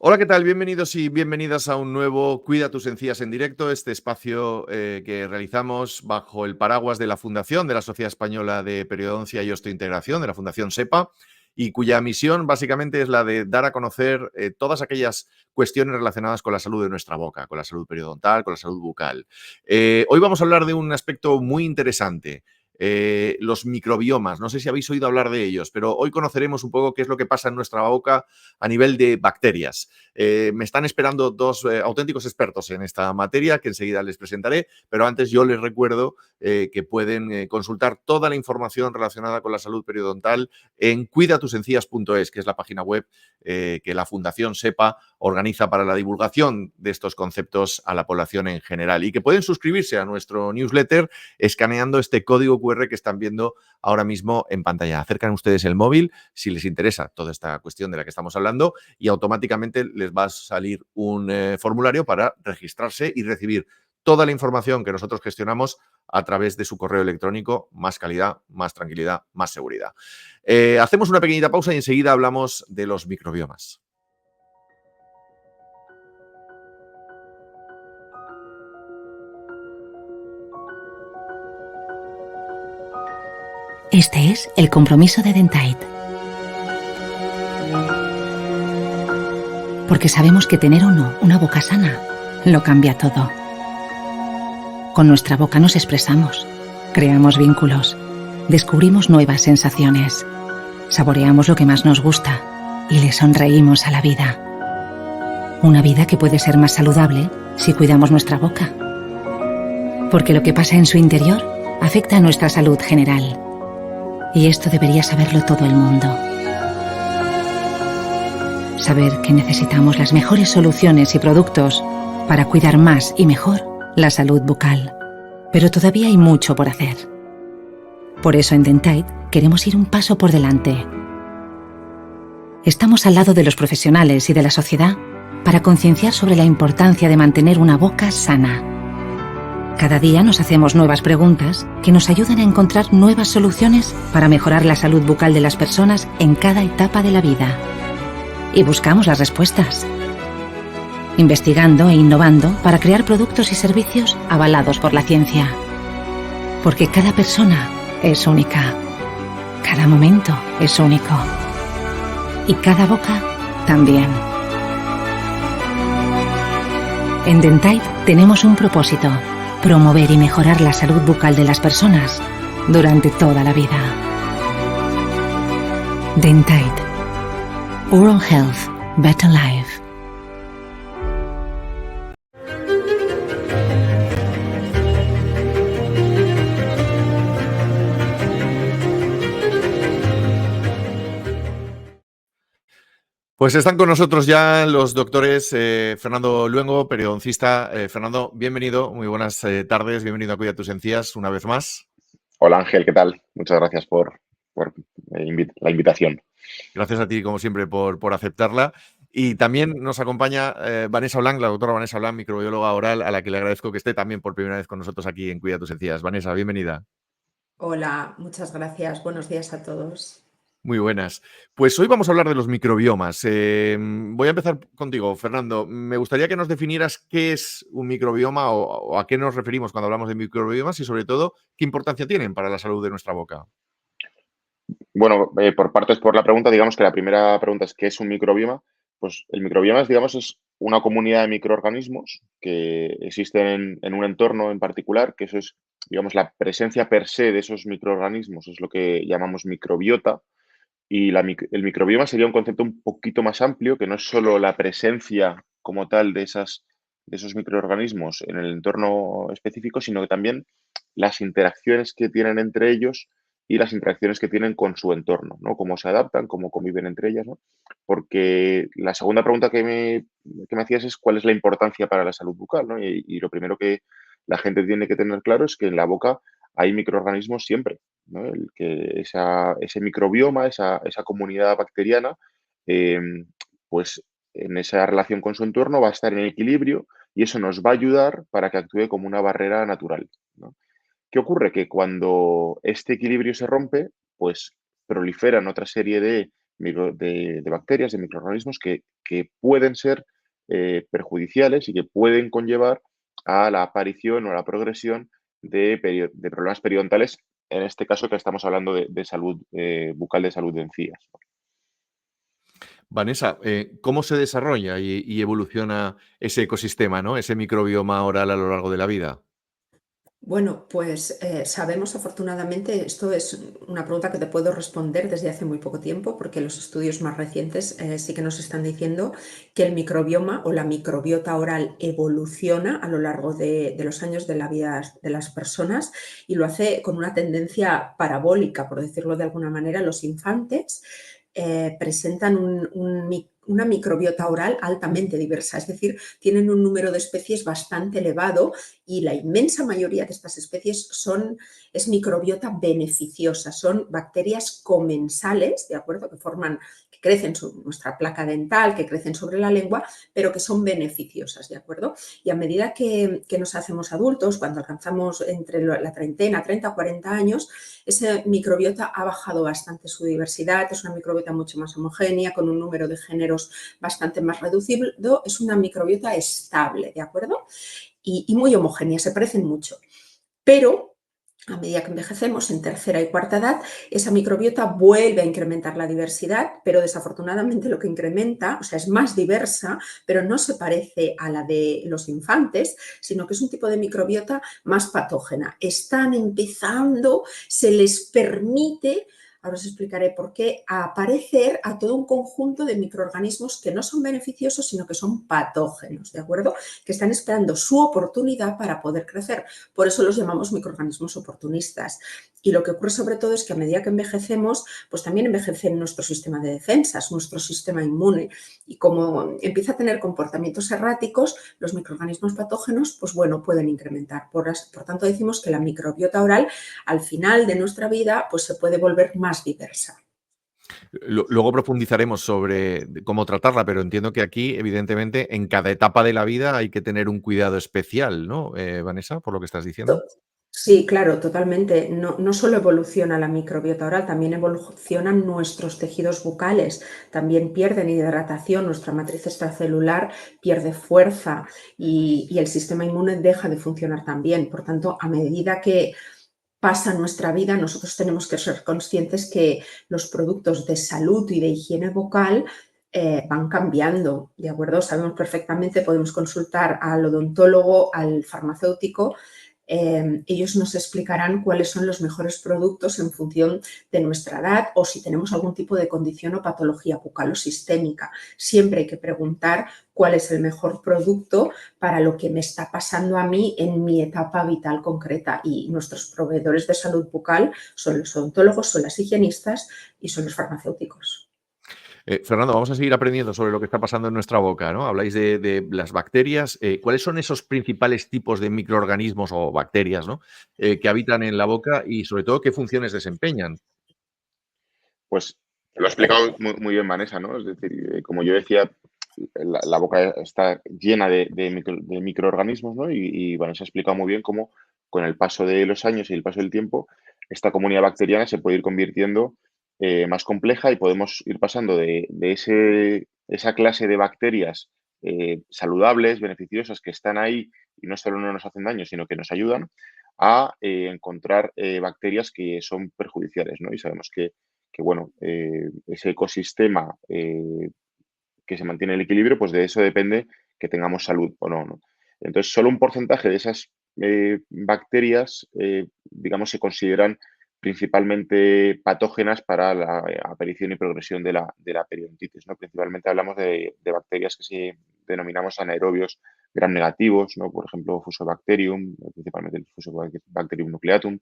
Hola, ¿qué tal? Bienvenidos y bienvenidas a un nuevo Cuida tus encías en directo, este espacio que realizamos bajo el paraguas de la Fundación de la Sociedad Española de Periodoncia y Osteointegración, de la Fundación SEPA, y cuya misión básicamente es la de dar a conocer todas aquellas cuestiones relacionadas con la salud de nuestra boca, con la salud periodontal, con la salud bucal. Hoy vamos a hablar de un aspecto muy interesante. Los microbiomas. No sé si habéis oído hablar de ellos, pero hoy conoceremos un poco qué es lo que pasa en nuestra boca a nivel de bacterias. Me están esperando dos auténticos expertos en esta materia que enseguida les presentaré, pero antes yo les recuerdo que pueden consultar toda la información relacionada con la salud periodontal en cuidatusencías.es, que es la página web que la Fundación SEPA organiza para la divulgación de estos conceptos a la población en general y que pueden suscribirse a nuestro newsletter escaneando este código QR que están viendo ahora mismo en pantalla. Acercan ustedes el móvil si les interesa toda esta cuestión de la que estamos hablando y automáticamente les va a salir un formulario para registrarse y recibir toda la información que nosotros gestionamos a través de su correo electrónico. Más calidad, más tranquilidad, más seguridad. Hacemos una pequeñita pausa y enseguida hablamos de los microbiomas. Este es el compromiso de Dentite. Porque sabemos que tener o no una boca sana lo cambia todo. Con nuestra boca nos expresamos, creamos vínculos, descubrimos nuevas sensaciones, saboreamos lo que más nos gusta y le sonreímos a la vida. Una vida que puede ser más saludable si cuidamos nuestra boca. Porque lo que pasa en su interior afecta a nuestra salud general. Y esto debería saberlo todo el mundo. Saber que necesitamos las mejores soluciones y productos para cuidar más y mejor la salud bucal. Pero todavía hay mucho por hacer. Por eso en Dentite queremos ir un paso por delante. Estamos al lado de los profesionales y de la sociedad para concienciar sobre la importancia de mantener una boca sana. Cada día nos hacemos nuevas preguntas que nos ayudan a encontrar nuevas soluciones para mejorar la salud bucal de las personas en cada etapa de la vida. Y buscamos las respuestas, investigando e innovando para crear productos y servicios avalados por la ciencia. Porque cada persona es única, cada momento es único y cada boca también. En Dentite tenemos un propósito: promover y mejorar la salud bucal de las personas durante toda la vida. Dentite. Oral Health. Better Life. Pues están con nosotros ya los doctores Fernando Luengo, periodoncista. Fernando, bienvenido, muy buenas tardes, bienvenido a Cuida tus encías una vez más. Hola Ángel, ¿qué tal? Muchas gracias por la invitación. Gracias a ti, como siempre, por aceptarla. Y también nos acompaña Vanessa Blanc, la doctora Vanessa Blanc, microbióloga oral, a la que le agradezco que esté también por primera vez con nosotros aquí en Cuida tus encías. Vanessa, bienvenida. Hola, muchas gracias. Buenos días a todos. Muy buenas. Pues hoy vamos a hablar de los microbiomas. Voy a empezar contigo, Fernando. Me gustaría que nos definieras qué es un microbioma o a qué nos referimos cuando hablamos de microbiomas y, sobre todo, qué importancia tienen para la salud de nuestra boca. Bueno, por partes por la pregunta, digamos que la primera pregunta es ¿qué es un microbioma? Pues el microbioma es una comunidad de microorganismos que existen en un entorno en particular, que eso es, digamos, la presencia per se de esos microorganismos, es lo que llamamos microbiota. Y el microbioma sería un concepto un poquito más amplio, que no es solo la presencia como tal de esos microorganismos en el entorno específico, sino que también las interacciones que tienen entre ellos y las interacciones que tienen con su entorno, ¿no? Cómo se adaptan, cómo conviven entre ellas, ¿no? Porque la segunda pregunta que me hacías es cuál es la importancia para la salud bucal, ¿no? Y lo primero que la gente tiene que tener claro es que en la boca hay microorganismos siempre, ¿no? Ese microbioma, esa comunidad bacteriana, pues en esa relación con su entorno va a estar en equilibrio y eso nos va a ayudar para que actúe como una barrera natural, ¿no? ¿Qué ocurre? Que cuando este equilibrio se rompe, pues proliferan otra serie de de bacterias, de microorganismos que pueden ser perjudiciales y que pueden conllevar a la aparición o a la progresión de problemas periodontales, en este caso que estamos hablando de salud bucal, de salud de encías. Vanessa, ¿cómo se desarrolla y evoluciona ese ecosistema, ¿no? Ese microbioma oral a lo largo de la vida? Bueno, pues sabemos afortunadamente, esto es una pregunta que te puedo responder desde hace muy poco tiempo, porque los estudios más recientes sí que nos están diciendo que el microbioma o la microbiota oral evoluciona a lo largo de los años de la vida de las personas y lo hace con una tendencia parabólica, por decirlo de alguna manera. Los infantes presentan una microbiota oral altamente diversa, es decir, tienen un número de especies bastante elevado y la inmensa mayoría de estas especies es microbiota beneficiosa, son bacterias comensales, ¿de acuerdo? Que crecen sobre nuestra placa dental, que crecen sobre la lengua, pero que son beneficiosas, ¿de acuerdo? Y a medida que nos hacemos adultos, cuando alcanzamos entre la treintena, 30 o 40 años, esa microbiota ha bajado bastante su diversidad, es una microbiota mucho más homogénea, con un número de géneros bastante más reducido, es una microbiota estable, ¿de acuerdo? Y muy homogénea, se parecen mucho. Pero a medida que envejecemos, en tercera y cuarta edad, esa microbiota vuelve a incrementar la diversidad, pero desafortunadamente lo que incrementa, o sea, es más diversa, pero no se parece a la de los infantes, sino que es un tipo de microbiota más patógena. Están empezando, se les permite, ahora os explicaré por qué, a aparecer a todo un conjunto de microorganismos que no son beneficiosos, sino que son patógenos, ¿de acuerdo? Que están esperando su oportunidad para poder crecer. Por eso los llamamos microorganismos oportunistas. Y lo que ocurre sobre todo es que a medida que envejecemos, pues también envejece nuestro sistema de defensas, nuestro sistema inmune. Y como empieza a tener comportamientos erráticos, los microorganismos patógenos, pues bueno, pueden incrementar. Por tanto, decimos que la microbiota oral al final de nuestra vida, pues se puede volver más diversa. Luego profundizaremos sobre cómo tratarla, pero entiendo que aquí, evidentemente, en cada etapa de la vida hay que tener un cuidado especial, ¿no, Vanessa, por lo que estás diciendo? Sí, claro, totalmente. No solo evoluciona la microbiota oral, también evolucionan nuestros tejidos bucales, también pierden hidratación, nuestra matriz extracelular pierde fuerza y el sistema inmune deja de funcionar también. Por tanto, a medida que pasa nuestra vida, nosotros tenemos que ser conscientes que los productos de salud y de higiene bucal van cambiando, ¿de acuerdo? Sabemos perfectamente, podemos consultar al odontólogo, al farmacéutico, ellos nos explicarán cuáles son los mejores productos en función de nuestra edad o si tenemos algún tipo de condición o patología bucal o sistémica. Siempre hay que preguntar cuál es el mejor producto para lo que me está pasando a mí en mi etapa vital concreta. Y nuestros proveedores de salud bucal son los odontólogos, son las higienistas y son los farmacéuticos. Fernando, vamos a seguir aprendiendo sobre lo que está pasando en nuestra boca, ¿no? Habláis de las bacterias. ¿Cuáles son esos principales tipos de microorganismos o bacterias, ¿no? Que habitan en la boca y, sobre todo, qué funciones desempeñan? Pues lo ha explicado muy bien Vanessa, ¿no? Es decir, como yo decía, la boca está llena de microorganismos, ¿no? Y Vanessa ha explicado muy bien cómo con el paso de los años y el paso del tiempo, esta comunidad bacteriana se puede ir convirtiendo más compleja y podemos ir pasando de esa clase de bacterias saludables, beneficiosas, que están ahí y no solo no nos hacen daño, sino que nos ayudan a encontrar bacterias que son perjudiciales, ¿no? Y sabemos que bueno, ese ecosistema que se mantiene el equilibrio, pues de eso depende que tengamos salud o no, ¿no? Entonces, solo un porcentaje de esas bacterias, digamos, se consideran principalmente patógenas para la aparición y progresión de la periodontitis, ¿no? Principalmente hablamos de bacterias que se denominamos anaerobios gram negativos, ¿no? Por ejemplo, Fusobacterium, principalmente el Fusobacterium nucleatum,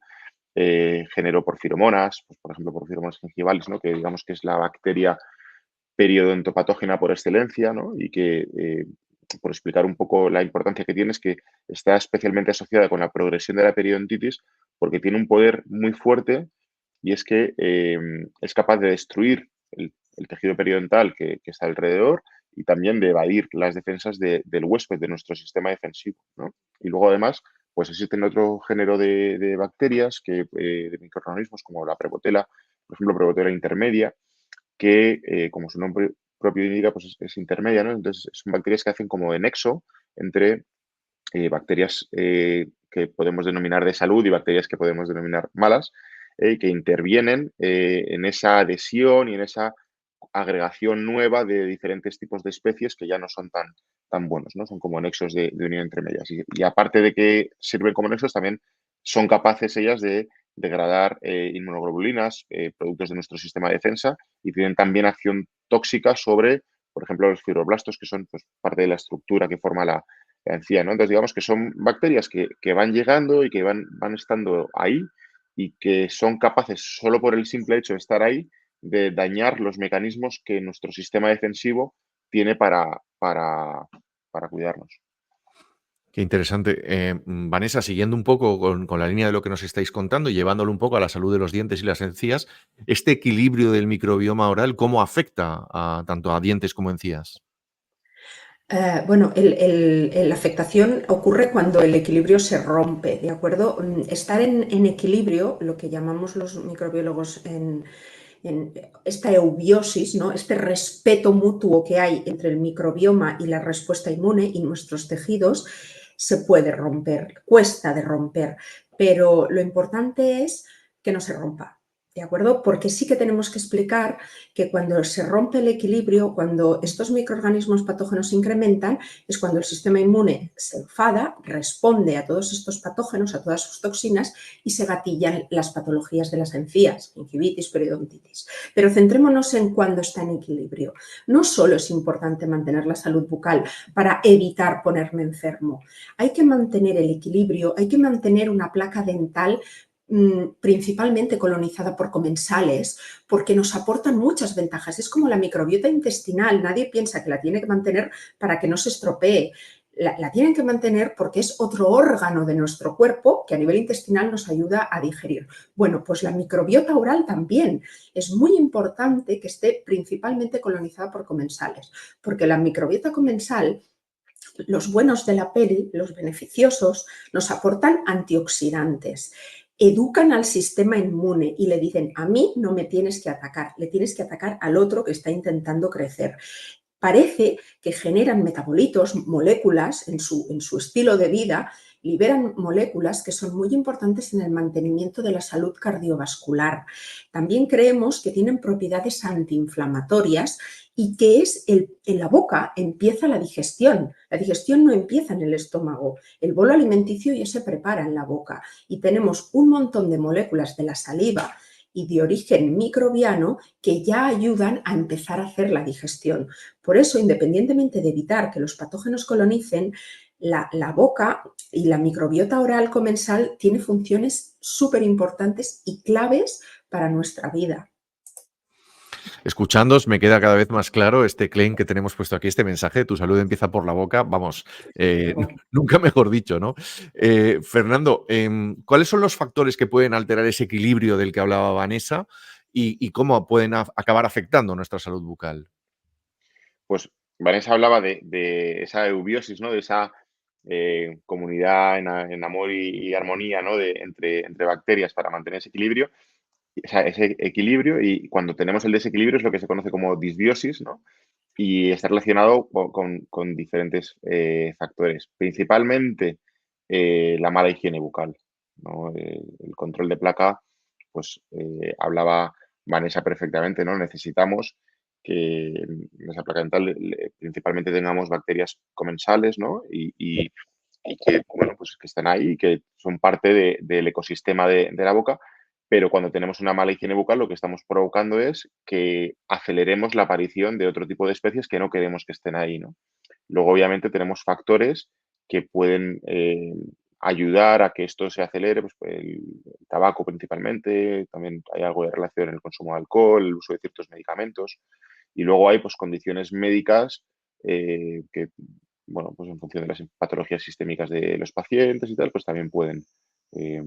generó porfiromonas, pues, por ejemplo, porfiromonas gingivales, ¿no? Que digamos que es la bacteria periodontopatógena por excelencia, ¿no? Y que, por explicar un poco la importancia que tiene, es que está especialmente asociada con la progresión de la periodontitis porque tiene un poder muy fuerte y es que es capaz de destruir el tejido periodontal que está alrededor y también de evadir las defensas del huésped, de nuestro sistema defensivo, ¿no? Y luego, además, pues existen otro género de bacterias, de microorganismos como la Prevotella, por ejemplo, Prevotella intermedia, que, como su nombre propio indica, pues es intermedia, ¿no? Entonces, son bacterias que hacen como de nexo entre bacterias que podemos denominar de salud y bacterias que podemos denominar malas, que intervienen en esa adhesión y en esa agregación nueva de diferentes tipos de especies que ya no son tan buenos, ¿no? Son como nexos de unión entre medias. Y aparte de que sirven como nexos, también son capaces ellas de degradar inmunoglobulinas, productos de nuestro sistema de defensa, y tienen también acción tóxica sobre, por ejemplo, los fibroblastos, que son pues, parte de la estructura que forma la encía, ¿no? Entonces, digamos que son bacterias que van llegando y que van estando ahí y que son capaces, solo por el simple hecho de estar ahí, de dañar los mecanismos que nuestro sistema defensivo tiene para cuidarnos. Qué interesante. Vanessa, siguiendo un poco con la línea de lo que nos estáis contando y llevándolo un poco a la salud de los dientes y las encías, este equilibrio del microbioma oral, ¿cómo afecta tanto a dientes como encías? Bueno, la afectación ocurre cuando el equilibrio se rompe, ¿de acuerdo? Estar en equilibrio, lo que llamamos los microbiólogos en esta eubiosis, ¿no? Este respeto mutuo que hay entre el microbioma y la respuesta inmune y nuestros tejidos, se puede romper, cuesta de romper, pero lo importante es que no se rompa. ¿De acuerdo? Porque sí que tenemos que explicar que cuando se rompe el equilibrio, cuando estos microorganismos patógenos se incrementan, es cuando el sistema inmune se enfada, responde a todos estos patógenos, a todas sus toxinas y se gatillan las patologías de las encías, gingivitis, periodontitis. Pero centrémonos en cuando está en equilibrio. No solo es importante mantener la salud bucal para evitar ponerme enfermo, hay que mantener el equilibrio, hay que mantener una placa dental principalmente colonizada por comensales, porque nos aportan muchas ventajas. Es como la microbiota intestinal, nadie piensa que la tiene que mantener para que no se estropee. La tienen que mantener porque es otro órgano de nuestro cuerpo que a nivel intestinal nos ayuda a digerir. Bueno, pues la microbiota oral también es muy importante que esté principalmente colonizada por comensales, porque la microbiota comensal, los buenos de la peli, los beneficiosos, nos aportan antioxidantes, educan al sistema inmune y le dicen, a mí no me tienes que atacar, le tienes que atacar al otro que está intentando crecer. Parece que generan metabolitos, moléculas en su estilo de vida, liberan moléculas que son muy importantes en el mantenimiento de la salud cardiovascular. También creemos que tienen propiedades antiinflamatorias y que en la boca empieza la digestión. La digestión no empieza en el estómago, el bolo alimenticio ya se prepara en la boca y tenemos un montón de moléculas de la saliva y de origen microbiano que ya ayudan a empezar a hacer la digestión. Por eso, independientemente de evitar que los patógenos colonicen, la boca y la microbiota oral comensal tiene funciones súper importantes y claves para nuestra vida. Escuchándoos me queda cada vez más claro este claim que tenemos puesto aquí, este mensaje, tu salud empieza por la boca, vamos, nunca mejor dicho, ¿no? Fernando, ¿cuáles son los factores que pueden alterar ese equilibrio del que hablaba Vanessa y cómo pueden acabar afectando nuestra salud bucal? Pues Vanessa hablaba de esa eubiosis, ¿no? De esa comunidad en amor y armonía, ¿no? Entre bacterias para mantener ese equilibrio. O sea, ese equilibrio, y cuando tenemos el desequilibrio es lo que se conoce como disbiosis, ¿no? Y está relacionado con diferentes factores, principalmente la mala higiene bucal, ¿no? El control de placa, pues hablaba Vanessa perfectamente, ¿no? Necesitamos que en esa placa dental principalmente tengamos bacterias comensales, ¿no? Y que, bueno, pues que están ahí y que son parte del ecosistema de la boca, pero cuando tenemos una mala higiene bucal, lo que estamos provocando es que aceleremos la aparición de otro tipo de especies que no queremos que estén ahí, ¿no? Luego, obviamente, tenemos factores que pueden ayudar a que esto se acelere, pues el tabaco principalmente, también hay algo de relación en el consumo de alcohol, el uso de ciertos medicamentos, y luego hay pues condiciones médicas que, bueno, pues en función de las patologías sistémicas de los pacientes y tal, pues también pueden eh,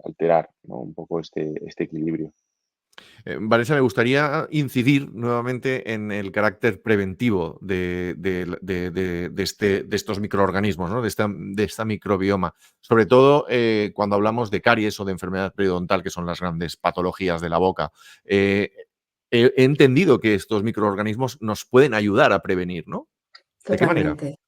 alterar, ¿no? Un poco este equilibrio. Vanessa, me gustaría incidir nuevamente en el carácter preventivo de estos microorganismos, ¿no? de esta microbioma. Sobre todo cuando hablamos de caries o de enfermedad periodontal, que son las grandes patologías de la boca. he entendido que estos microorganismos nos pueden ayudar a prevenir, ¿no? ¿De qué manera? Totalmente.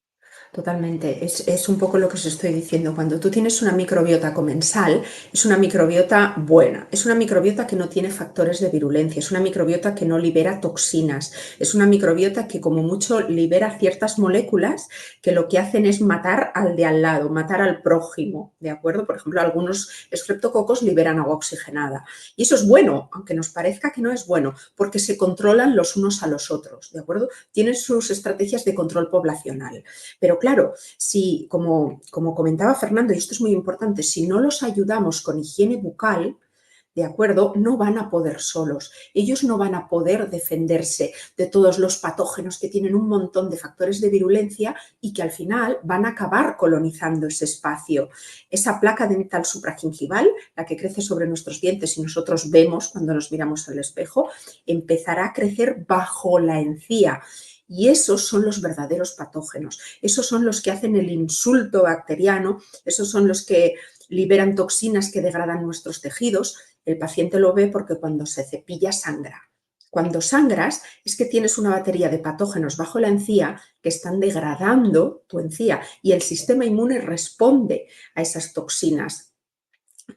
Totalmente, es un poco lo que os estoy diciendo. Cuando tú tienes una microbiota comensal, es una microbiota buena, es una microbiota que no tiene factores de virulencia, es una microbiota que no libera toxinas, es una microbiota que como mucho libera ciertas moléculas que lo que hacen es matar al de al lado, matar al prójimo, ¿de acuerdo? Por ejemplo, algunos estreptococos liberan agua oxigenada y eso es bueno, aunque nos parezca que no es bueno, porque se controlan los unos a los otros, ¿de acuerdo? Tienen sus estrategias de control poblacional. Pero claro, si, como comentaba Fernando, y esto es muy importante, si no los ayudamos con higiene bucal, ¿de acuerdo? No van a poder solos. Ellos no van a poder defenderse de todos los patógenos que tienen un montón de factores de virulencia y que al final van a acabar colonizando ese espacio. Esa placa dental supragingival, la que crece sobre nuestros dientes y nosotros vemos cuando nos miramos al espejo, empezará a crecer bajo la encía. Y esos son los verdaderos patógenos, esos son los que hacen el insulto bacteriano, esos son los que liberan toxinas que degradan nuestros tejidos. El paciente lo ve porque cuando se cepilla sangra. Cuando sangras es que tienes una batería de patógenos bajo la encía que están degradando tu encía y el sistema inmune responde a esas toxinas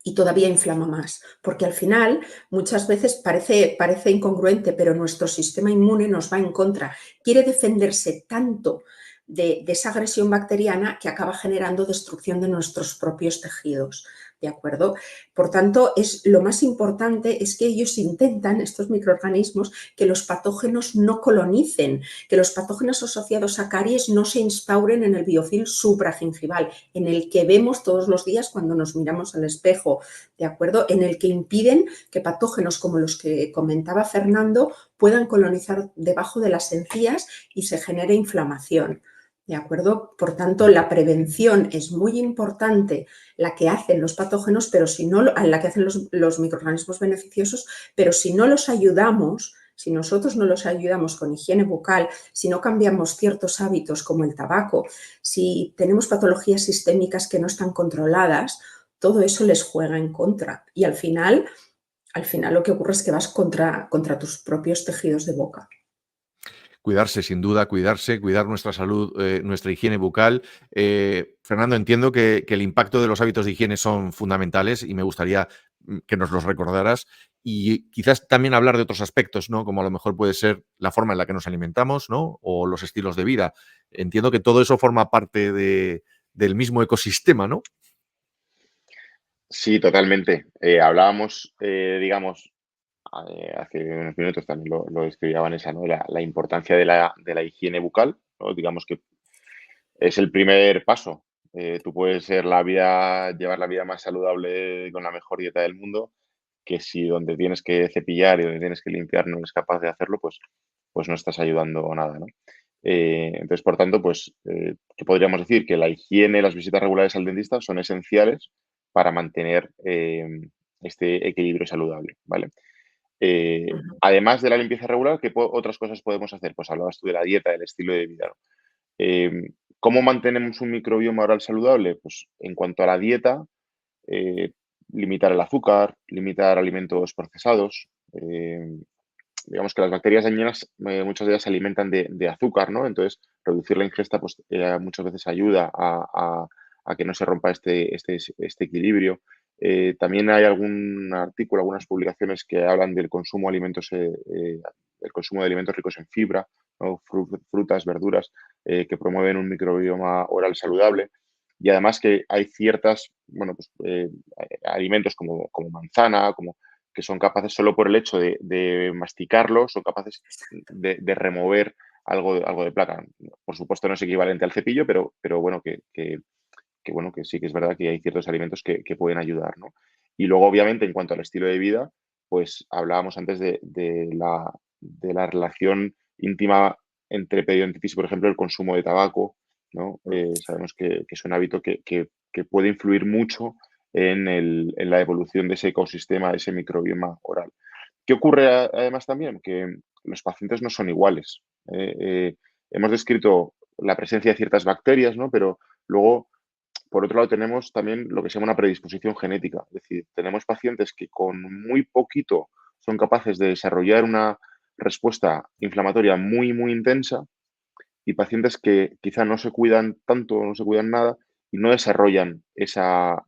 y todavía inflama más, porque al final muchas veces parece incongruente, pero nuestro sistema inmune nos va en contra, quiere defenderse tanto de esa agresión bacteriana que acaba generando destrucción de nuestros propios tejidos. ¿De acuerdo? Por tanto, lo más importante es que ellos intentan, estos microorganismos, que los patógenos no colonicen, que los patógenos asociados a caries no se instauren en el biofilm supragingival, en el que vemos todos los días cuando nos miramos al espejo, ¿de acuerdo? En el que impiden que patógenos como los que comentaba Fernando puedan colonizar debajo de las encías y se genere inflamación. ¿De acuerdo? Por tanto, la prevención es muy importante, la que hacen los patógenos, pero si no, la que hacen los microorganismos beneficiosos, pero si no los ayudamos, si nosotros no los ayudamos con higiene bucal, si no cambiamos ciertos hábitos como el tabaco, si tenemos patologías sistémicas que no están controladas, todo eso les juega en contra. Y al final lo que ocurre es que vas contra tus propios tejidos de boca. Cuidarse, sin duda, cuidarse, cuidar nuestra salud, nuestra higiene bucal. Fernando, entiendo que el impacto de los hábitos de higiene son fundamentales y me gustaría que nos los recordaras y quizás también hablar de otros aspectos, ¿no? Como a lo mejor puede ser la forma en la que nos alimentamos, ¿no? O los estilos de vida. Entiendo que todo eso forma parte del mismo ecosistema, ¿no? Sí, totalmente. Hablábamos, digamos, hace unos minutos también lo describía Vanessa, ¿no? La importancia de la higiene bucal, ¿no? Digamos que es el primer paso. Tú puedes llevar la vida más saludable con la mejor dieta del mundo, que si donde tienes que cepillar y donde tienes que limpiar no eres capaz de hacerlo, pues no estás ayudando nada, ¿no? Entonces, por tanto, pues, ¿qué podríamos decir? Que la higiene, las visitas regulares al dentista son esenciales para mantener este equilibrio saludable, ¿vale? Además de la limpieza regular, ¿qué otras cosas podemos hacer? Pues hablabas tú de la dieta, del estilo de vida, ¿no? ¿Cómo mantenemos un microbioma oral saludable? Pues en cuanto a la dieta, eh, limitar el azúcar, limitar alimentos procesados. Digamos que las bacterias dañinas, muchas de ellas se alimentan de azúcar, ¿no? Entonces, reducir la ingesta pues, muchas veces ayuda a que no se rompa este equilibrio. También hay algún artículo, algunas publicaciones que hablan del consumo el consumo de alimentos ricos en fibra, ¿no? Frutas, verduras, que promueven un microbioma oral saludable. Y además que hay ciertas, bueno, pues, alimentos como manzana, que son capaces solo por el hecho de masticarlo, son capaces de remover algo de placa. Por supuesto no es equivalente al cepillo, pero bueno, bueno, que sí que es verdad que hay ciertos alimentos que pueden ayudar, ¿no? Y luego, obviamente, en cuanto al estilo de vida, pues hablábamos antes de la relación íntima entre periodontitis y, por ejemplo, el consumo de tabaco, ¿no? Sabemos que es un hábito que puede influir mucho en la evolución de ese ecosistema, de ese microbioma oral. ¿Qué ocurre además también? Que los pacientes no son iguales. Hemos descrito la presencia de ciertas bacterias, ¿no? Pero luego, por otro lado, tenemos también lo que se llama una predisposición genética. Es decir, tenemos pacientes que con muy poquito son capaces de desarrollar respuesta inflamatoria muy, muy intensa y pacientes que quizá no se cuidan tanto, no se cuidan nada y no desarrollan esa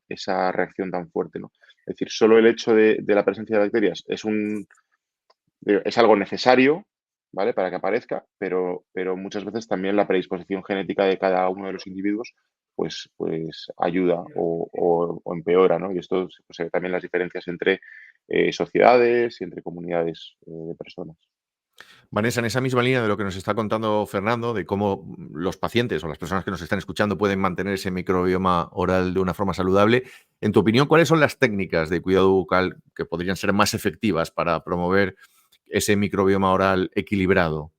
reacción tan fuerte, ¿no? Es decir, solo el hecho de la presencia de bacterias es algo necesario, ¿vale? Para que aparezca, pero muchas veces también la predisposición genética de cada uno de los individuos pues ayuda o empeora, ¿no? Y esto pues, se ve también las diferencias entre sociedades y entre comunidades de personas. Vanessa, en esa misma línea de lo que nos está contando Fernando, de cómo los pacientes o las personas que nos están escuchando pueden mantener ese microbioma oral de una forma saludable, en tu opinión, ¿cuáles son las técnicas de cuidado bucal que podrían ser más efectivas para promover ese microbioma oral equilibrado?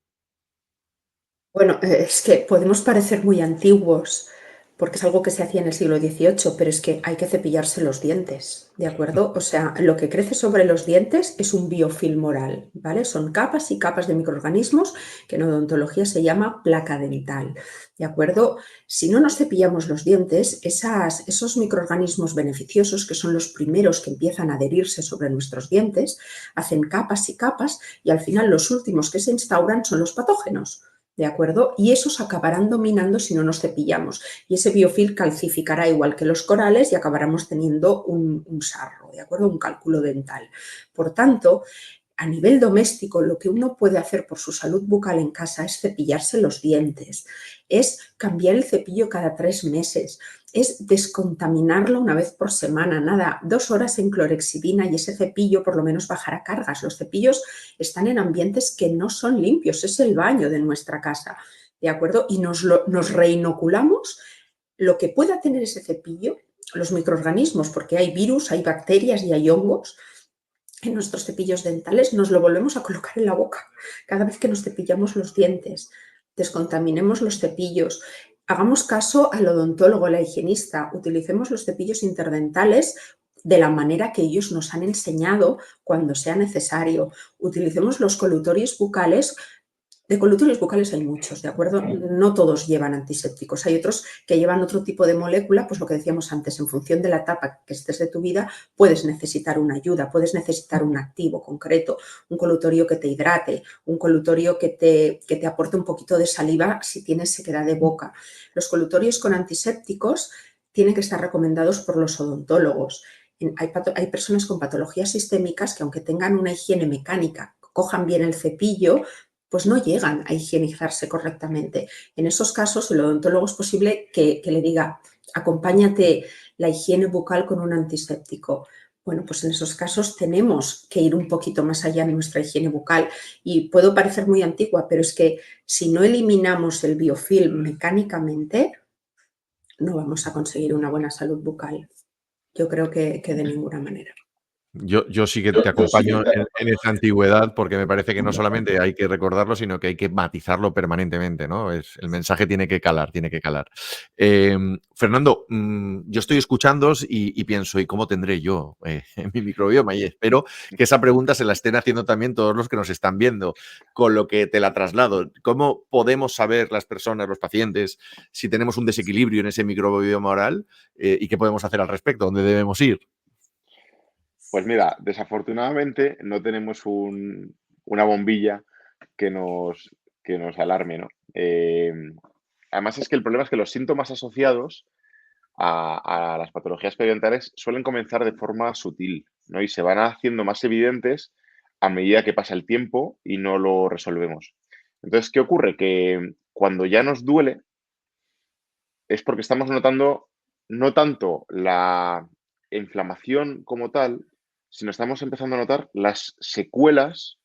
Bueno, es que podemos parecer muy antiguos, porque es algo que se hacía en el siglo XVIII, pero es que hay que cepillarse los dientes, ¿de acuerdo? O sea, lo que crece sobre los dientes es un biofilm oral, ¿vale? Son capas y capas de microorganismos que en odontología se llama placa dental, ¿de acuerdo? Si no nos cepillamos los dientes, esos microorganismos beneficiosos, que son los primeros que empiezan a adherirse sobre nuestros dientes, hacen capas y capas y al final los últimos que se instauran son los patógenos. ¿De acuerdo? Y esos acabarán dominando si no nos cepillamos. Y ese biofilm calcificará igual que los corales y acabaremos teniendo un sarro, ¿de acuerdo? Un cálculo dental. Por tanto, a nivel doméstico, lo que uno puede hacer por su salud bucal en casa es cepillarse los dientes, es cambiar el cepillo cada 3 meses, es descontaminarlo una vez por semana, nada, 2 horas en clorexidina y ese cepillo por lo menos bajará cargas. Los cepillos están en ambientes que no son limpios, es el baño de nuestra casa, ¿de acuerdo? Y nos reinoculamos lo que pueda tener ese cepillo, los microorganismos, porque hay virus, hay bacterias y hay hongos en nuestros cepillos dentales, nos lo volvemos a colocar en la boca cada vez que nos cepillamos los dientes. Descontaminemos los cepillos. Hagamos caso al odontólogo, al higienista. Utilicemos los cepillos interdentales de la manera que ellos nos han enseñado cuando sea necesario. Utilicemos los colutorios bucales. De colutorios bucales hay muchos, ¿de acuerdo? No todos llevan antisépticos. Hay otros que llevan otro tipo de molécula, pues lo que decíamos antes, en función de la etapa que estés de tu vida, puedes necesitar una ayuda, puedes necesitar un activo concreto, un colutorio que te hidrate, un colutorio que te aporte un poquito de saliva si tienes sequedad de boca. Los colutorios con antisépticos tienen que estar recomendados por los odontólogos. Hay personas con patologías sistémicas que aunque tengan una higiene mecánica, cojan bien el cepillo, pues no llegan a higienizarse correctamente. En esos casos, el odontólogo es posible que le diga, acompáñate la higiene bucal con un antiséptico. Bueno, pues en esos casos tenemos que ir un poquito más allá en nuestra higiene bucal y puedo parecer muy antigua, pero es que si no eliminamos el biofilm mecánicamente, no vamos a conseguir una buena salud bucal. Yo creo que de ninguna manera. Yo sí que te acompaño en esa antigüedad, porque me parece que no solamente hay que recordarlo, sino que hay que matizarlo permanentemente, ¿no? El mensaje tiene que calar, tiene que calar. Fernando, yo estoy escuchándoos y pienso, ¿y cómo tendré yo mi microbioma? Y espero que esa pregunta se la estén haciendo también todos los que nos están viendo, con lo que te la traslado. ¿Cómo podemos saber las personas, los pacientes, si tenemos un desequilibrio en ese microbioma oral y qué podemos hacer al respecto? ¿Dónde debemos ir? Pues mira, desafortunadamente no tenemos una bombilla que nos alarme, ¿no? Además es que el problema es que los síntomas asociados a las patologías periodontales suelen comenzar de forma sutil, ¿no? Y se van haciendo más evidentes a medida que pasa el tiempo y no lo resolvemos. Entonces, ¿qué ocurre? Que cuando ya nos duele es porque estamos notando no tanto la inflamación como tal, sino estamos empezando a notar las secuelas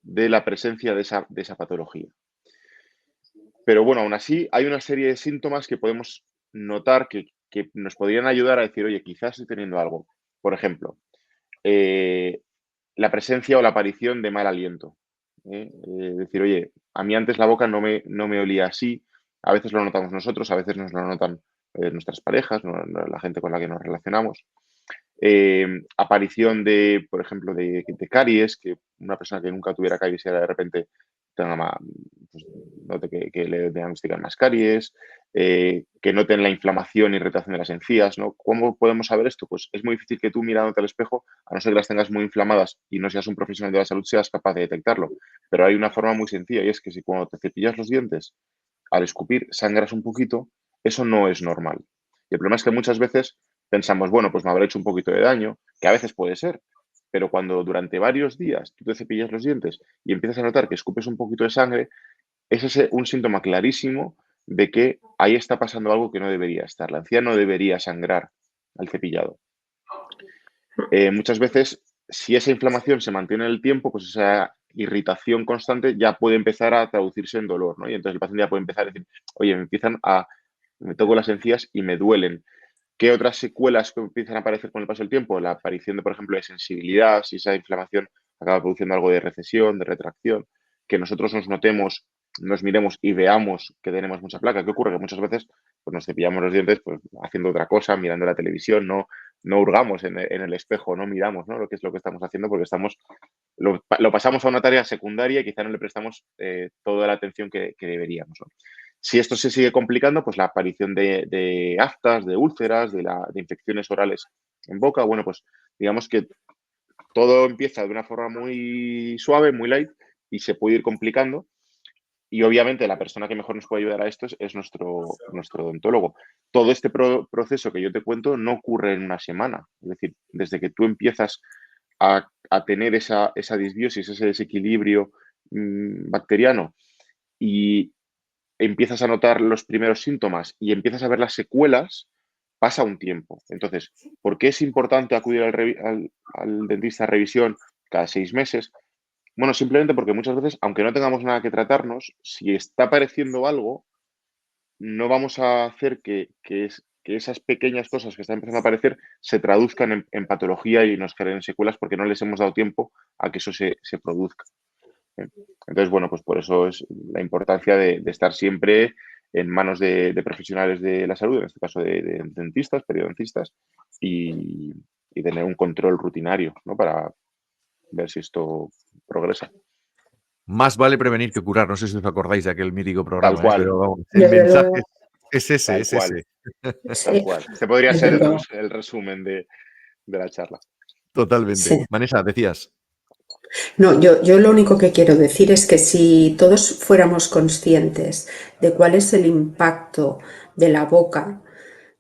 de la presencia de esa patología. Pero bueno, aún así hay una serie de síntomas que podemos notar que nos podrían ayudar a decir, oye, quizás estoy teniendo algo. Por ejemplo, eh, la presencia o la aparición de mal aliento. Decir, oye, a mí antes la boca no me olía así, a veces lo notamos nosotros, a veces nos lo notan nuestras parejas, la gente con la que nos relacionamos. Aparición de, por ejemplo, de caries, que una persona que nunca tuviera caries y ahora de repente tenga pues, note que le diagnostican más caries, que noten la inflamación e irritación de las encías, ¿no? ¿Cómo podemos saber esto? Pues es muy difícil que tú mirándote al espejo, a no ser que las tengas muy inflamadas y no seas un profesional de la salud, seas capaz de detectarlo. Pero hay una forma muy sencilla y es que si cuando te cepillas los dientes, al escupir sangras un poquito, eso no es normal. Y el problema es que muchas veces pensamos, bueno, pues me habrá hecho un poquito de daño, que a veces puede ser, pero cuando durante varios días tú te cepillas los dientes y empiezas a notar que escupes un poquito de sangre, ese es un síntoma clarísimo de que ahí está pasando algo que no debería estar. La encía no debería sangrar al cepillado. Muchas veces, si esa inflamación se mantiene en el tiempo, pues esa irritación constante ya puede empezar a traducirse en dolor, ¿no? Y entonces el paciente ya puede empezar a decir, oye, me toco las encías y me duelen. ¿Qué otras secuelas que empiezan a aparecer con el paso del tiempo? La aparición de, por ejemplo, de sensibilidad, si esa inflamación acaba produciendo algo de recesión, de retracción, que nosotros nos notemos, nos miremos y veamos que tenemos mucha placa. ¿Qué ocurre? Que muchas veces pues, nos cepillamos los dientes pues, haciendo otra cosa, mirando la televisión, no hurgamos en el espejo, no miramos, ¿no? Lo que es lo que estamos haciendo porque lo pasamos a una tarea secundaria y quizá no le prestamos toda la atención que deberíamos, ¿no? Si esto se sigue complicando, pues la aparición de aftas, de úlceras, de infecciones orales en boca, bueno, pues digamos que todo empieza de una forma muy suave, muy light, y se puede ir complicando. Y obviamente la persona que mejor nos puede ayudar a esto es nuestro odontólogo. Todo este proceso que yo te cuento no ocurre en una semana. Es decir, desde que tú empiezas a tener esa disbiosis, ese desequilibrio bacteriano y empiezas a notar los primeros síntomas y empiezas a ver las secuelas, pasa un tiempo. Entonces, ¿por qué es importante acudir al dentista a revisión cada 6 meses? Bueno, simplemente porque muchas veces, aunque no tengamos nada que tratarnos, si está apareciendo algo, no vamos a hacer que esas pequeñas cosas que están empezando a aparecer se traduzcan en patología y nos generen secuelas porque no les hemos dado tiempo a que eso se produzca. Entonces, bueno, pues por eso es la importancia de estar siempre en manos de profesionales de la salud, en este caso de dentistas, periodoncistas, y tener un control rutinario, ¿no? Para ver si esto progresa. Más vale prevenir que curar. No sé si os acordáis de aquel mítico Tal programa, cual, pero vamos, el Desde mensaje luego, es ese, tal es cual, ese. tal sí, cual. Este podría desde ser luego, el resumen de la charla. Totalmente. sí. Vanessa, decías. No, yo lo único que quiero decir es que si todos fuéramos conscientes de cuál es el impacto de la boca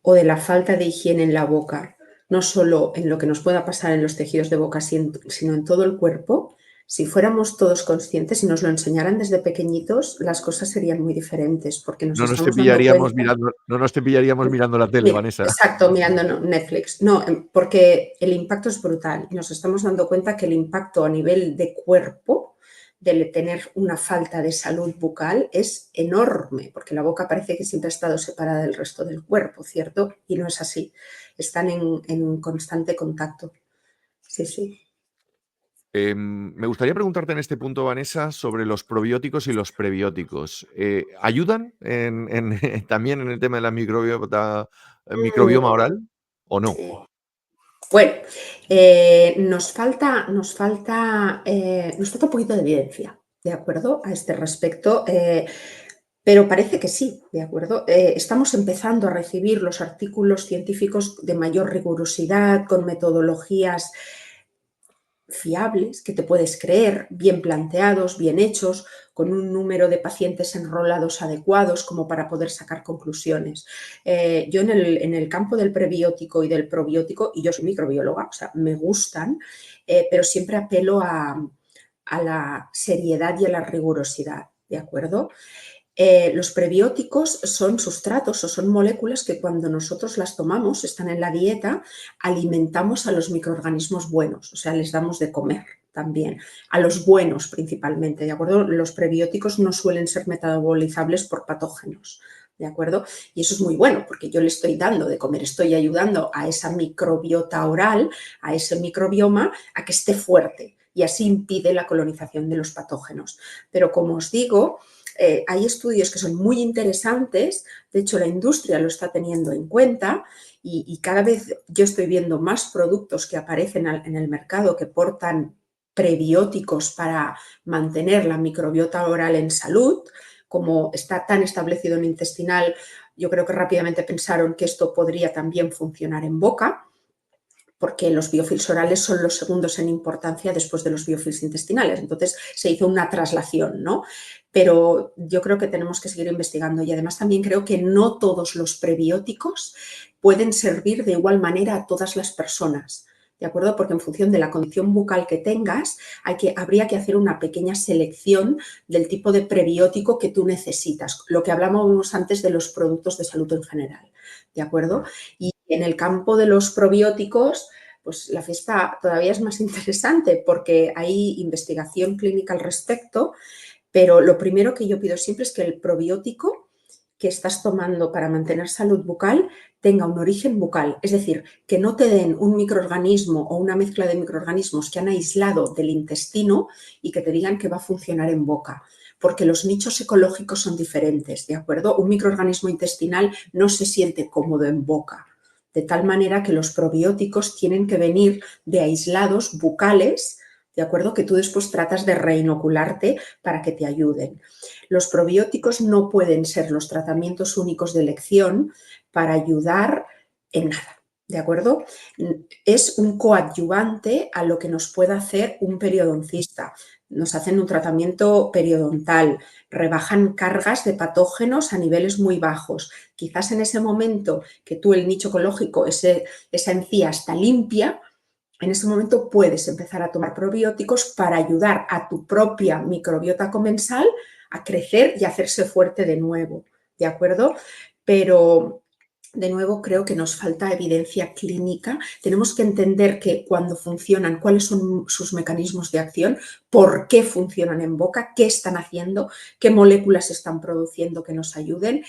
o de la falta de higiene en la boca, no solo en lo que nos pueda pasar en los tejidos de boca, sino en todo el cuerpo, si fuéramos todos conscientes y nos lo enseñaran desde pequeñitos, las cosas serían muy diferentes, porque nos No nos estamos dando cepillaríamos cuenta. mirando, no nos cepillaríamos mirando la tele, Vanessa. Exacto, mirando Netflix. No, porque el impacto es brutal y nos estamos dando cuenta que el impacto a nivel de cuerpo de tener una falta de salud bucal es enorme, porque la boca parece que siempre ha estado separada del resto del cuerpo, ¿cierto? Y no es así. Están en constante contacto. Sí, sí. Me gustaría preguntarte en este punto, Vanessa, sobre los probióticos y los prebióticos. ¿Ayudan también en el tema de la microbioma oral o no? Bueno, nos falta un poquito de evidencia, ¿de acuerdo? A este respecto. Pero parece que sí, ¿de acuerdo? Estamos empezando a recibir los artículos científicos de mayor rigurosidad, con metodologías fiables, que te puedes creer, bien planteados, bien hechos, con un número de pacientes enrolados adecuados como para poder sacar conclusiones. Yo en el campo del prebiótico y del probiótico, y yo soy microbióloga, o sea, me gustan, pero siempre apelo a la seriedad y a la rigurosidad, ¿de acuerdo? Los prebióticos son sustratos o son moléculas que cuando nosotros las tomamos, están en la dieta, alimentamos a los microorganismos buenos, o sea, les damos de comer también, a los buenos principalmente, ¿de acuerdo? Los prebióticos no suelen ser metabolizables por patógenos, ¿de acuerdo? Y eso es muy bueno porque yo le estoy dando de comer, estoy ayudando a esa microbiota oral, a ese microbioma, a que esté fuerte y así impide la colonización de los patógenos. Pero como os digo, hay estudios que son muy interesantes, de hecho la industria lo está teniendo en cuenta y cada vez yo estoy viendo más productos que aparecen en el mercado que portan prebióticos para mantener la microbiota oral en salud, como está tan establecido en intestinal, yo creo que rápidamente pensaron que esto podría también funcionar en boca, porque los biofilms orales son los segundos en importancia después de los biofilms intestinales. Entonces se hizo una traslación, ¿no? Pero yo creo que tenemos que seguir investigando y además también creo que no todos los prebióticos pueden servir de igual manera a todas las personas. ¿De acuerdo? Porque en función de la condición bucal que tengas, habría que hacer una pequeña selección del tipo de prebiótico que tú necesitas, lo que hablábamos antes de los productos de salud en general. ¿De acuerdo? Y en el campo de los probióticos, pues la fiesta todavía es más interesante porque hay investigación clínica al respecto, pero lo primero que yo pido siempre es que el probiótico que estás tomando para mantener salud bucal tenga un origen bucal, es decir, que no te den un microorganismo o una mezcla de microorganismos que han aislado del intestino y que te digan que va a funcionar en boca, porque los nichos ecológicos son diferentes, ¿de acuerdo? Un microorganismo intestinal no se siente cómodo en boca, de tal manera que los probióticos tienen que venir de aislados bucales, ¿de acuerdo? Que tú después tratas de reinocularte para que te ayuden. Los probióticos no pueden ser los tratamientos únicos de elección para ayudar en nada, ¿de acuerdo? Es un coadyuvante a lo que nos puede hacer un periodoncista. Nos hacen un tratamiento periodontal, rebajan cargas de patógenos a niveles muy bajos. Quizás en ese momento que tú el nicho ecológico, esa encía está limpia, en ese momento puedes empezar a tomar probióticos para ayudar a tu propia microbiota comensal a crecer y a hacerse fuerte de nuevo, ¿de acuerdo? Pero de nuevo creo que nos falta evidencia clínica. Tenemos que entender que cuando funcionan, cuáles son sus mecanismos de acción, por qué funcionan en boca, qué están haciendo, qué moléculas están produciendo que nos ayuden.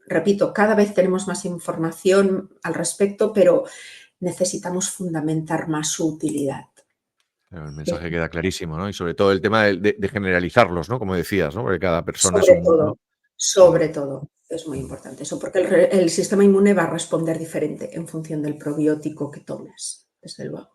Repito, cada vez tenemos más información al respecto, pero necesitamos fundamentar más su utilidad. El mensaje queda clarísimo, ¿no? Y sobre todo el tema de generalizarlos, ¿no? Como decías, ¿no? Porque cada persona es un mundo. Sobre todo, es muy Mm. importante eso, porque el sistema inmune va a responder diferente en función del probiótico que tomes, desde luego.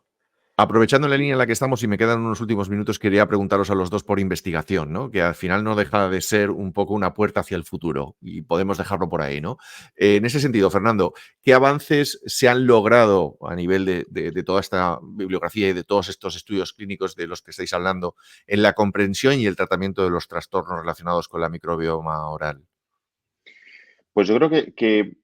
Aprovechando la línea en la que estamos y me quedan unos últimos minutos, quería preguntaros a los dos por investigación, ¿no? Que al final no deja de ser un poco una puerta hacia el futuro y podemos dejarlo por ahí, ¿no? En ese sentido, Fernando, ¿qué avances se han logrado a nivel de toda esta bibliografía y de todos estos estudios clínicos de los que estáis hablando en la comprensión y el tratamiento de los trastornos relacionados con la microbioma oral? Pues yo creo que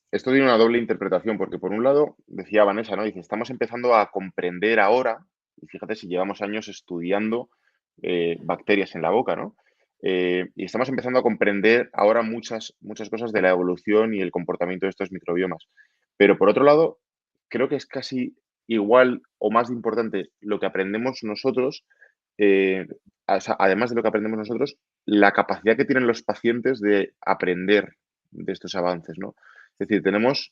esto tiene una doble interpretación, porque por un lado, decía Vanessa, ¿no? Dice, estamos empezando a comprender ahora, y fíjate si llevamos años estudiando bacterias en la boca, ¿no? Y estamos empezando a comprender ahora muchas cosas de la evolución y el comportamiento de estos microbiomas. Pero por otro lado, creo que es casi igual o más importante lo que aprendemos nosotros, eh, además de lo que aprendemos nosotros, la capacidad que tienen los pacientes de aprender de estos avances, ¿no? Es decir, tenemos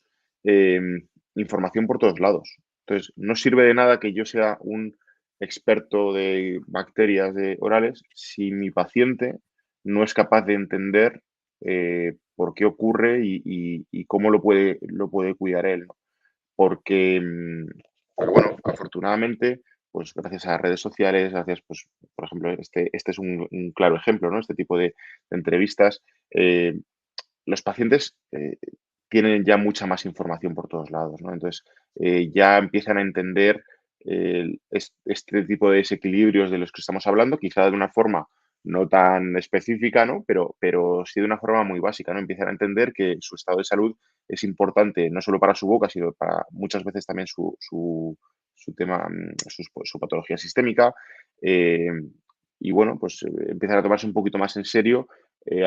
información por todos lados. Entonces, no sirve de nada que yo sea un experto de bacterias orales si mi paciente no es capaz de entender por qué ocurre y cómo lo puede cuidar él, ¿no? Porque, pero bueno, afortunadamente, pues gracias a redes sociales, gracias, pues, por ejemplo, este es un claro ejemplo, ¿no? Este tipo de entrevistas. Los pacientes tienen ya mucha más información por todos lados, ¿no? Entonces, ya empiezan a entender este tipo de desequilibrios de los que estamos hablando, quizá de una forma no tan específica, ¿no? Pero sí de una forma muy básica, ¿no? Empiezan a entender que su estado de salud es importante no solo para su boca, sino para muchas veces también su tema, su patología sistémica. eh, y bueno, pues empiezan a tomarse un poquito más en serio,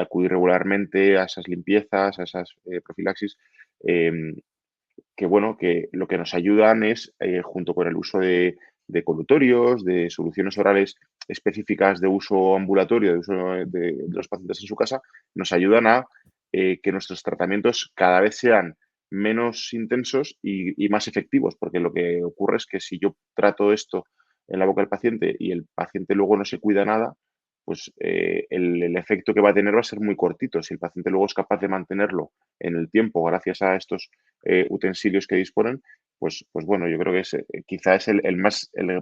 acudir regularmente a esas limpiezas, a esas profilaxis, em, que bueno, que lo que nos ayudan es, junto con el uso de colutorios, de soluciones orales específicas de uso ambulatorio, de uso de los pacientes en su casa, nos ayudan a que nuestros tratamientos cada vez sean menos intensos y más efectivos, porque lo que ocurre es que si yo trato esto en la boca del paciente y el paciente luego no se cuida nada, pues el efecto que va a tener va a ser muy cortito. Si el paciente luego es capaz de mantenerlo en el tiempo gracias a estos utensilios que disponen, pues bueno, yo creo que quizá es el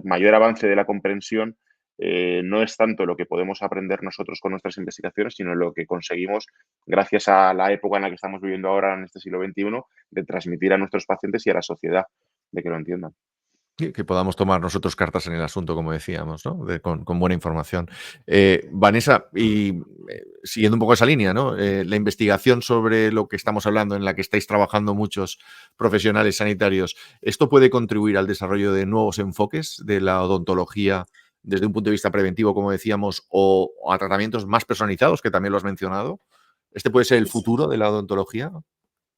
mayor avance de la comprensión no es tanto lo que podemos aprender nosotros con nuestras investigaciones, sino lo que conseguimos gracias a la época en la que estamos viviendo ahora, en este siglo XXI, de transmitir a nuestros pacientes y a la sociedad, de que lo entiendan. Sí, que podamos tomar nosotros cartas en el asunto, como decíamos, ¿no? Con buena información. Vanessa, y siguiendo un poco esa línea, ¿no? La investigación sobre lo que estamos hablando, en la que estáis trabajando muchos profesionales sanitarios, ¿esto puede contribuir al desarrollo de nuevos enfoques de la odontología desde un punto de vista preventivo, como decíamos, o a tratamientos más personalizados, que también lo has mencionado? ¿Este puede ser el futuro de la odontología?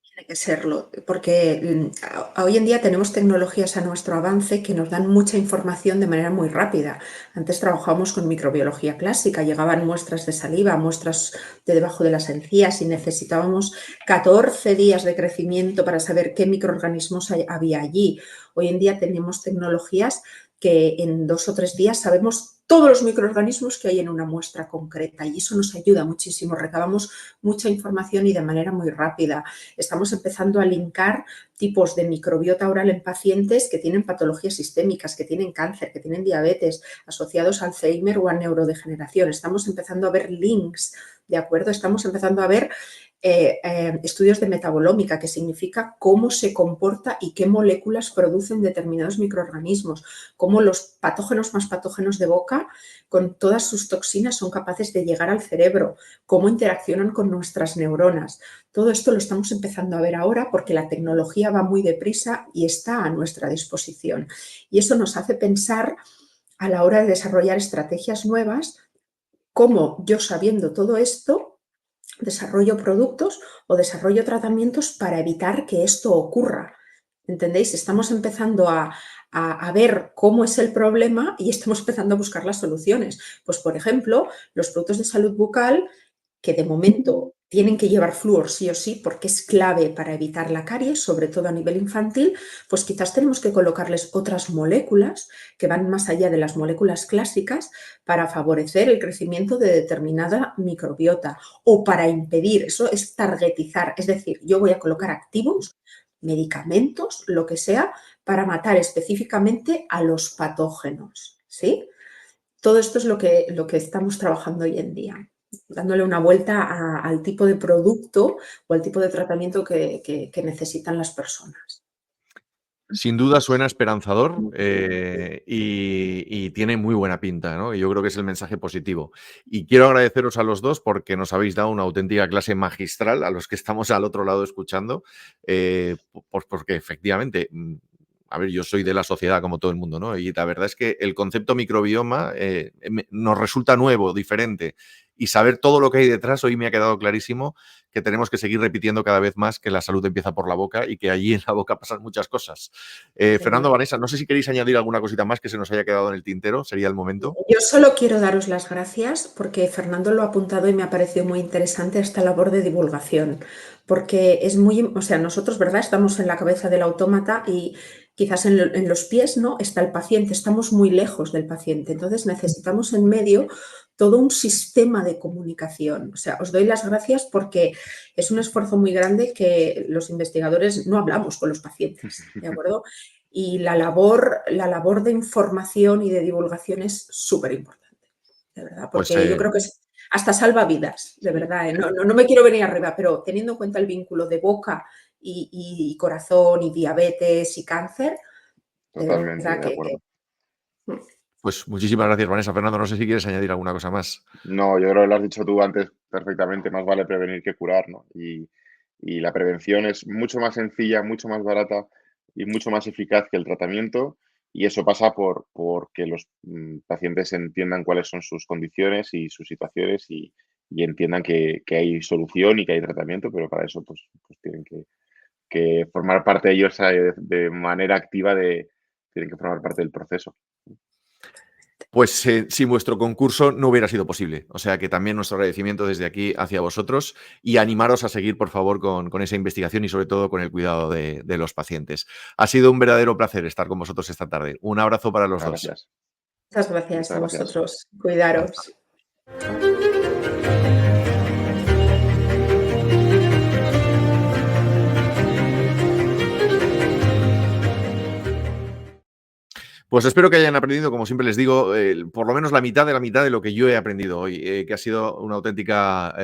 Tiene que serlo, porque hoy en día tenemos tecnologías a nuestro avance que nos dan mucha información de manera muy rápida. Antes trabajábamos con microbiología clásica, llegaban muestras de saliva, muestras de debajo de las encías y necesitábamos 14 días de crecimiento para saber qué microorganismos había allí. Hoy en día tenemos tecnologías que en 2 o 3 días sabemos todos los microorganismos que hay en una muestra concreta y eso nos ayuda muchísimo, recabamos mucha información y de manera muy rápida. Estamos empezando a linkar tipos de microbiota oral en pacientes que tienen patologías sistémicas, que tienen cáncer, que tienen diabetes, asociados a Alzheimer o a neurodegeneración. Estamos empezando a ver links, ¿de acuerdo? Estamos empezando a ver estudios de metabolómica, que significa cómo se comporta y qué moléculas producen determinados microorganismos, cómo los patógenos más patógenos de boca, con todas sus toxinas, son capaces de llegar al cerebro, cómo interaccionan con nuestras neuronas. Todo esto lo estamos empezando a ver ahora porque la tecnología va muy deprisa y está a nuestra disposición. Y eso nos hace pensar a la hora de desarrollar estrategias nuevas, cómo yo, sabiendo todo esto, desarrollo productos o desarrollo tratamientos para evitar que esto ocurra. ¿Entendéis? Estamos empezando a ver cómo es el problema y estamos empezando a buscar las soluciones. Pues, por ejemplo, los productos de salud bucal, que de momento tienen que llevar flúor sí o sí porque es clave para evitar la caries, sobre todo a nivel infantil, pues quizás tenemos que colocarles otras moléculas que van más allá de las moléculas clásicas para favorecer el crecimiento de determinada microbiota o para impedir, eso es targetizar, es decir, yo voy a colocar activos, medicamentos, lo que sea, para matar específicamente a los patógenos, ¿sí? Todo esto es lo que estamos trabajando hoy en día, dándole una vuelta al tipo de producto o al tipo de tratamiento que necesitan las personas. Sin duda suena esperanzador y tiene muy buena pinta, ¿no? Y yo creo que es el mensaje positivo. Y quiero agradeceros a los dos porque nos habéis dado una auténtica clase magistral a los que estamos al otro lado escuchando, pues porque efectivamente, a ver, yo soy de la sociedad como todo el mundo, ¿no? Y la verdad es que el concepto microbioma nos resulta nuevo, diferente. Y saber todo lo que hay detrás, hoy me ha quedado clarísimo que tenemos que seguir repitiendo cada vez más que la salud empieza por la boca y que allí en la boca pasan muchas cosas. Fernando, Vanessa, no sé si queréis añadir alguna cosita más que se nos haya quedado en el tintero, sería el momento. Yo solo quiero daros las gracias porque Fernando lo ha apuntado y me ha parecido muy interesante esta labor de divulgación, porque es muy, o sea, nosotros, ¿verdad? Estamos en la cabeza del autómata y quizás en los pies, ¿no? Está el paciente, estamos muy lejos del paciente, entonces necesitamos en medio todo un sistema de comunicación. O sea, os doy las gracias porque es un esfuerzo muy grande que los investigadores no hablamos con los pacientes, ¿de acuerdo? Y la labor de información y de divulgación es súper importante, de verdad, porque Pues, yo creo que hasta salva vidas, de verdad. No me quiero venir arriba, pero teniendo en cuenta el vínculo de boca y corazón y diabetes y cáncer, de Totalmente verdad de acuerdo. pues muchísimas gracias, Vanessa. Fernando, no sé si quieres añadir alguna cosa más. No, yo creo que lo has dicho tú antes perfectamente, más vale prevenir que curar, ¿no? Y la prevención es mucho más sencilla, mucho más barata y mucho más eficaz que el tratamiento, y eso pasa por que los pacientes entiendan cuáles son sus condiciones y sus situaciones y entiendan que hay solución y que hay tratamiento, pero para eso pues tienen que formar parte ellos de manera activa, tienen que formar parte del proceso. Pues sin vuestro concurso no hubiera sido posible. O sea que también nuestro agradecimiento desde aquí hacia vosotros y animaros a seguir, por favor, con esa investigación y sobre todo con el cuidado de los pacientes. Ha sido un verdadero placer estar con vosotros esta tarde. Un abrazo para los dos. Gracias. Muchas gracias Muchas a gracias. vosotros. Hasta Cuidaros. Pues espero que hayan aprendido, como siempre les digo, por lo menos la mitad de lo que yo he aprendido hoy, que ha sido una auténtica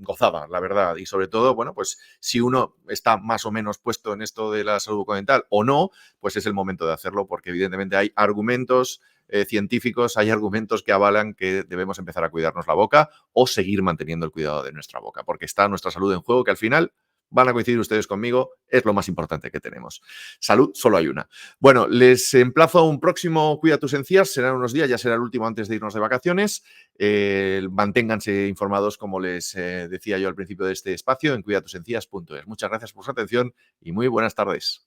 gozada, la verdad. Y sobre todo, bueno, pues si uno está más o menos puesto en esto de la salud bucodental o no, pues es el momento de hacerlo, porque evidentemente hay argumentos científicos, hay argumentos que avalan que debemos empezar a cuidarnos la boca o seguir manteniendo el cuidado de nuestra boca, porque está nuestra salud en juego, que al final van a coincidir ustedes conmigo, es lo más importante que tenemos. Salud solo hay una. Bueno, les emplazo a un próximo Cuida tus encías, serán unos días, ya será el último antes de irnos de vacaciones. Manténganse informados, como les decía yo al principio de este espacio, en cuidatusencías.es. Muchas gracias por su atención y muy buenas tardes.